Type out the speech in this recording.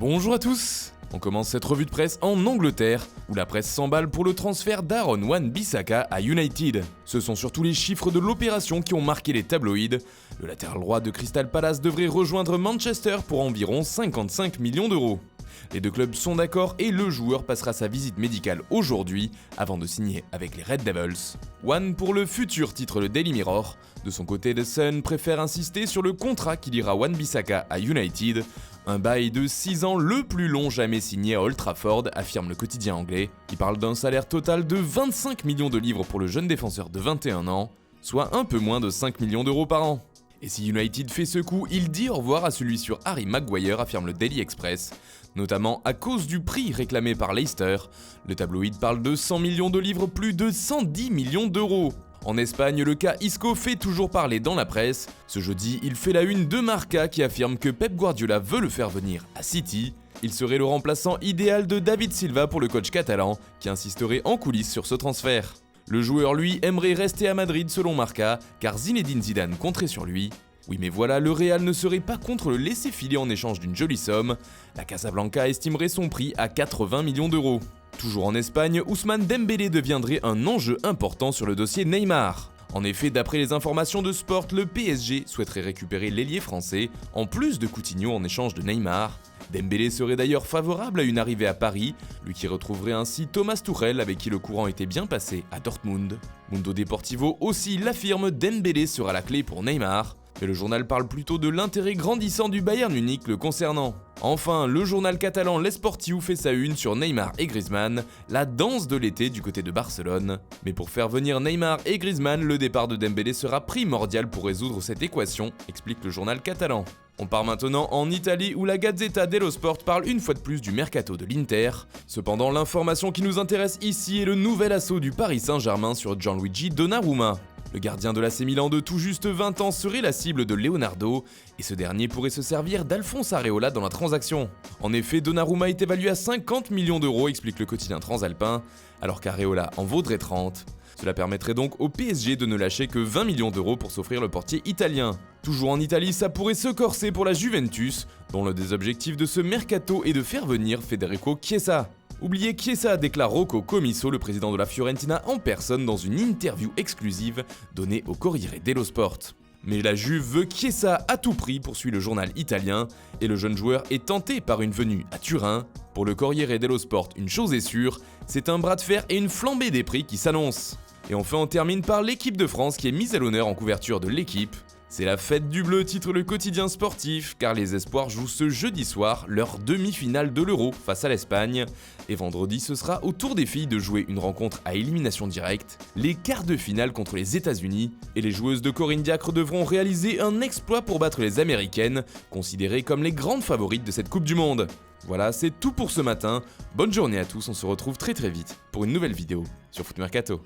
Bonjour à tous. On commence cette revue de presse en Angleterre, où la presse s'emballe pour le transfert d'Aaron Wan-Bissaka à United. Ce sont surtout les chiffres de l'opération qui ont marqué les tabloïds. Le latéral droit de Crystal Palace devrait rejoindre Manchester pour environ 55 millions d'euros. Les deux clubs sont d'accord et le joueur passera sa visite médicale aujourd'hui avant de signer avec les Red Devils. Wan pour le futur, titre le Daily Mirror. De son côté, The Sun préfère insister sur le contrat qui liera Wan-Bissaka à United. Un bail de 6 ans, le plus long jamais signé à Old Trafford, affirme le quotidien anglais, qui parle d'un salaire total de 25 millions de livres pour le jeune défenseur de 21 ans, soit un peu moins de 5 millions d'euros par an. Et si United fait ce coup, il dit au revoir à celui sur Harry Maguire, affirme le Daily Express, notamment à cause du prix réclamé par Leicester. Le tabloïd parle de 100 millions de livres, plus de 110 millions d'euros. En Espagne, le cas Isco fait toujours parler dans la presse. Ce jeudi, il fait la une de Marca qui affirme que Pep Guardiola veut le faire venir à City. Il serait le remplaçant idéal de David Silva pour le coach catalan, qui insisterait en coulisses sur ce transfert. Le joueur, lui, aimerait rester à Madrid selon Marca, car Zinedine Zidane compterait sur lui. Oui mais voilà, le Real ne serait pas contre le laisser filer en échange d'une jolie somme. La Casablanca estimerait son prix à 80 millions d'euros. Toujours en Espagne, Ousmane Dembélé deviendrait un enjeu important sur le dossier Neymar. En effet, d'après les informations de Sport, le PSG souhaiterait récupérer l'ailier français, en plus de Coutinho en échange de Neymar. Dembélé serait d'ailleurs favorable à une arrivée à Paris, lui qui retrouverait ainsi Thomas Tuchel avec qui le courant était bien passé à Dortmund. Mundo Deportivo aussi l'affirme, Dembélé sera la clé pour Neymar. Mais le journal parle plutôt de l'intérêt grandissant du Bayern Munich le concernant. Enfin, le journal catalan L'Esportiu fait sa une sur Neymar et Griezmann, la danse de l'été du côté de Barcelone. Mais pour faire venir Neymar et Griezmann, le départ de Dembélé sera primordial pour résoudre cette équation, explique le journal catalan. On part maintenant en Italie où la Gazzetta dello Sport parle une fois de plus du mercato de l'Inter. Cependant, l'information qui nous intéresse ici est le nouvel assaut du Paris Saint-Germain sur Gianluigi Donnarumma. Le gardien de l'AC Milan de tout juste 20 ans serait la cible de Leonardo, et ce dernier pourrait se servir d'Alphonse Areola dans la transaction. En effet, Donnarumma est évalué à 50 millions d'euros, explique le quotidien transalpin, alors qu'Areola en vaudrait 30. Cela permettrait donc au PSG de ne lâcher que 20 millions d'euros pour s'offrir le portier italien. Toujours en Italie, ça pourrait se corser pour la Juventus, dont l'un des objectifs de ce mercato est de faire venir Federico Chiesa. Oubliez Chiesa, déclare Rocco Commisso, le président de la Fiorentina, en personne dans une interview exclusive donnée au Corriere dello Sport. Mais la Juve veut Chiesa à tout prix, poursuit le journal italien, et le jeune joueur est tenté par une venue à Turin. Pour le Corriere dello Sport, une chose est sûre, c'est un bras de fer et une flambée des prix qui s'annoncent. Et enfin on termine par l'équipe de France qui est mise à l'honneur en couverture de l'équipe. C'est la fête du bleu, titre le quotidien sportif, car les Espoirs jouent ce jeudi soir leur demi-finale de l'Euro face à l'Espagne. Et vendredi, ce sera au tour des filles de jouer une rencontre à élimination directe, les quarts de finale contre les États-Unis. Et les joueuses de Corinne Diacre devront réaliser un exploit pour battre les Américaines, considérées comme les grandes favorites de cette Coupe du Monde. Voilà, c'est tout pour ce matin. Bonne journée à tous, on se retrouve très vite pour une nouvelle vidéo sur Foot Mercato.